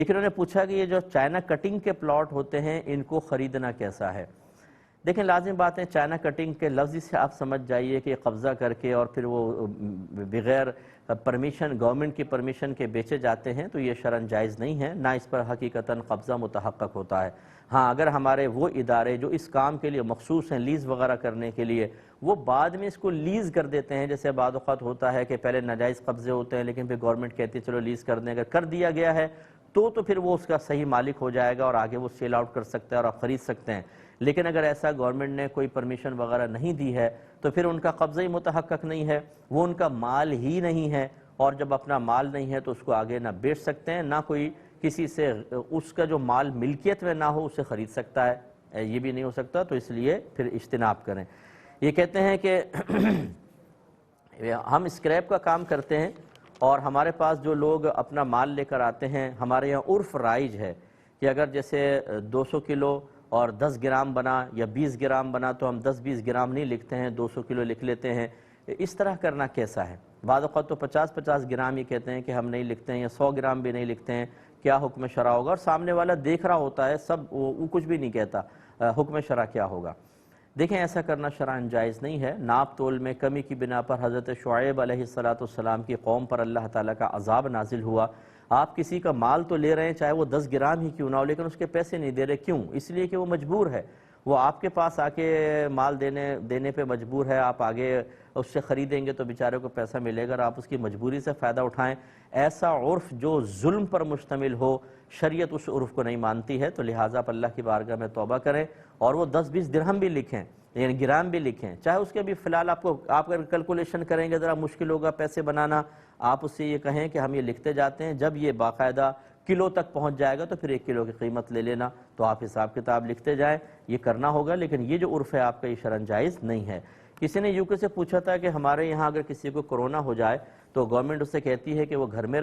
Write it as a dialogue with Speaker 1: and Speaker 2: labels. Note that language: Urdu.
Speaker 1: لیکن انہوں نے پوچھا کہ یہ جو چائنا کٹنگ کے پلاٹ ہوتے ہیں ان کو خریدنا کیسا ہے؟ دیکھیں لازم بات ہے، چائنا کٹنگ کے لفظ سے آپ سمجھ جائیے کہ قبضہ کر کے اور پھر وہ بغیر پرمیشن، گورنمنٹ کی پرمیشن کے بیچے جاتے ہیں، تو یہ شرعاً جائز نہیں ہے، نہ اس پر حقیقتاً قبضہ متحقق ہوتا ہے۔ ہاں اگر ہمارے وہ ادارے جو اس کام کے لیے مخصوص ہیں لیز وغیرہ کرنے کے لیے، وہ بعد میں اس کو لیز کر دیتے ہیں، جیسے بعض اوقات ہوتا ہے کہ پہلے ناجائز قبضے ہوتے ہیں لیکن پھر گورنمنٹ کہتی ہے چلو لیز کر دیں، اگر کر دیا گیا ہے تو پھر وہ اس کا صحیح مالک ہو جائے گا اور آگے وہ سیل آؤٹ کر سکتا ہے اور آپ خرید سکتے ہیں۔ لیکن اگر ایسا گورنمنٹ نے کوئی پرمیشن وغیرہ نہیں دی ہے تو پھر ان کا قبضہ ہی متحقق نہیں ہے، وہ ان کا مال ہی نہیں ہے، اور جب اپنا مال نہیں ہے تو اس کو آگے نہ بیچ سکتے ہیں، نہ کوئی کسی سے اس کا جو مال ملکیت میں نہ ہو اسے خرید سکتا ہے، یہ بھی نہیں ہو سکتا، تو اس لیے پھر اجتناب کریں۔ یہ کہتے ہیں کہ ہم اسکریپ کا کام کرتے ہیں اور ہمارے پاس جو لوگ اپنا مال لے کر آتے ہیں، ہمارے یہاں عرف رائج ہے کہ اگر جیسے 200 کلو اور 10 گرام بنا یا 20 گرام بنا تو ہم 10-20 گرام نہیں لکھتے ہیں، 200 کلو لکھ لیتے ہیں۔ اس طرح کرنا کیسا ہے؟ بعض اوقات تو 50-50 گرام ہی کہتے ہیں کہ ہم نہیں لکھتے ہیں، یا 100 گرام بھی نہیں لکھتے ہیں، کیا حکم شرع ہوگا؟ اور سامنے والا دیکھ رہا ہوتا ہے، سب وہ کچھ بھی نہیں کہتا، حکم شرع کیا ہوگا؟ دیکھیں ایسا کرنا شرعاً جائز نہیں ہے۔ ناپ تول میں کمی کی بنا پر حضرت شعیب علیہ السلام کی قوم پر اللہ تعالیٰ کا عذاب نازل ہوا۔ آپ کسی کا مال تو لے رہے ہیں چاہے وہ 10 گرام ہی کیوں نہ ہو، لیکن اس کے پیسے نہیں دے رہے، کیوں؟ اس لیے کہ وہ مجبور ہے، وہ آپ کے پاس آ کے مال دینے پہ مجبور ہے، آپ آگے اس سے خریدیں گے تو بیچارے کو پیسہ ملے گا اور آپ اس کی مجبوری سے فائدہ اٹھائیں۔ ایسا عرف جو ظلم پر مشتمل ہو، شریعت اس عرف کو نہیں مانتی ہے، تو لہٰذا آپ اللہ کی بارگاہ میں توبہ کریں اور وہ 10-20 درہم بھی لکھیں، یعنی گرام بھی لکھیں، چاہے اس کے بھی فی الحال آپ اگر کیلکولیشن کریں گے ذرا مشکل ہوگا پیسے بنانا، آپ اس سے یہ کہیں کہ ہم یہ لکھتے جاتے ہیں، جب یہ باقاعدہ کلو تک پہنچ جائے گا تو پھر 1 کلو کی قیمت لے لینا، تو آپ حساب کتاب لکھتے جائیں، یہ کرنا ہوگا، لیکن یہ جو عرف ہے آپ کا یہ شرعاً جائز نہیں ہے۔ کسی نے یوکے سے پوچھا تھا کہ ہمارے یہاں اگر کسی کو کورونا ہو جائے تو گورنمنٹ اس سے کہتی ہے کہ وہ گھر میں